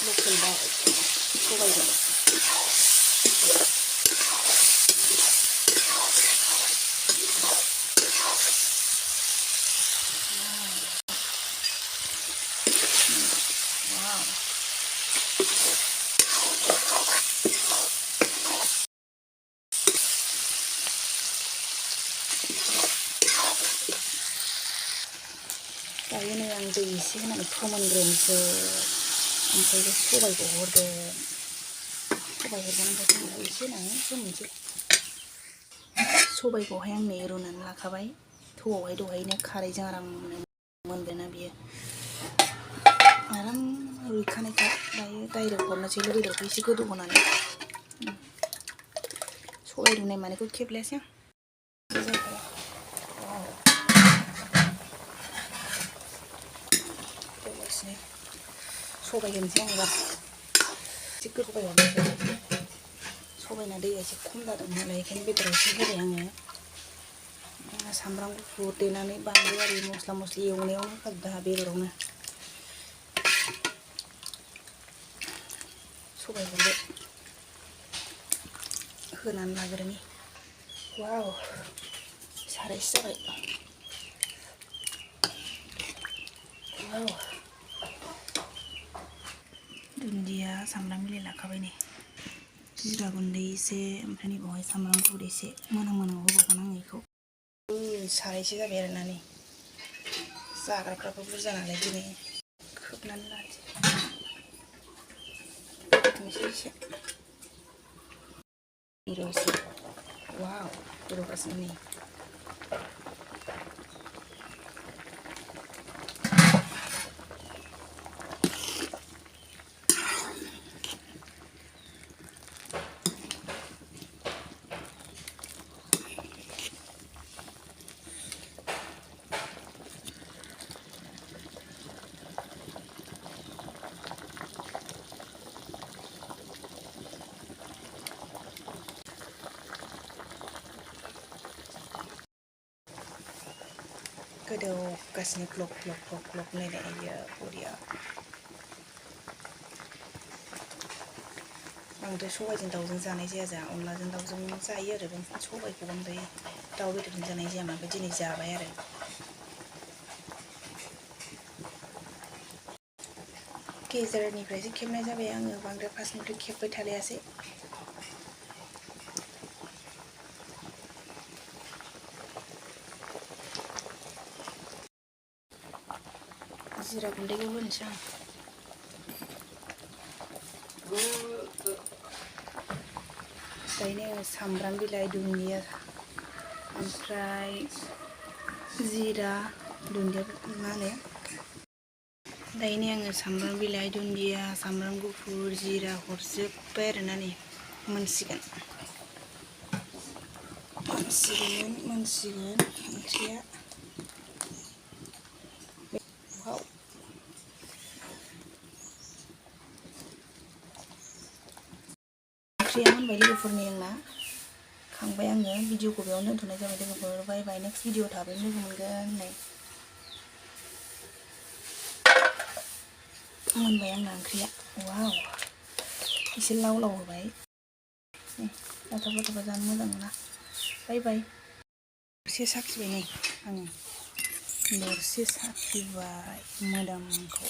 लकेल दाउ सबायजों दायोनो आं दै एसे होनानै फोमोनग्रोनोसै ओमफ्राय बे सबायखौ हरगोन सबाय हरगोन ओमफ्राय दै एसे होनानै फोमोनसै सबायखौहाय आं नै रुनानै लाखाबाय थौआवहाय दहायनो खारैजों आराम मोनबायना बियो आराम रुइखानायखा दायो डाइरेक्ट हरनोसै बेदरखौ एसे गोदौ होनानै सबाय रुनाय मानायखौ खेबलायासै आं सबाय होनोसै आं एबार एसे गोदौबाय हरनोसै सबायना दैया एसे खम जादों नालाय बेखायनो बेदराव एसे होबाय आङो सामब्राम गुफुर देनानै बानलु आरि मस्ला मस्लि एवनायावनो होखाजोबदों आंहा बेदरावनो सबायखौबो होनानै लाग्रोनि वाव सारायसे जाबाय वाव दुन्दिया सामब्राम बिलाइ लाखाबाय नै जिरा गुन्दै एसे ओमफ्राय नैबावहाय सामब्राम गुफुर एसे मोनां होबावगोन आं बेखौ सारायसे जाबाय आरोना नै जाग्राफ्राबो बुरजा नालाय दिनै खोबनानै लानोसै एसे वाव गोदौगासिनो नै गोदौगासिनो ग्लब ग्लब ग्लब ग्लब नायलायो बरिया बांद्राय सबायजों दाउजों जानाय जाया जोंहा अनलाजों दाउजों जायो आरो सबायखौ बांद्राय दाउ बेदरजों जानाय जाया ओमफ्राय दिनै जाबाय आरो गेजेरनिफ्रायसो खेबनाय जाबाय आङो बांद्राय फार्स्टनिफ्राय खेबबाय थालायासै जिरा गुन्दैखौ होनोसै आं दायो सामब्राम बिलाइ दुन्दिया ओमफ्राय जिरा दुन्दिया मा होनो दायो आङो सामब्राम बिलाइ दुन्दिया सामब्राम गुफुर जिरा हरजोब्बाय आरोना नै मोनसिगोन ओंख्रिया ओंख्रिया मोनबाय लोगोफोरनि आंना खांबाय आङो भिडिअखौ बेयावनो दोनथ'नाय जाबाय लोगोफोर बाय बाय नेक्स्ट भिडिअ थाबैनो लोगो मोनगोन मोनबाय आंना ओंख्रिया वाव एसे लाव लाव होबाय लाथाब लाथाबा जानो मोजां मोना बाय बाय दरसे साखिबाय नै आङो दरसे साखिबाय मोदोमखौ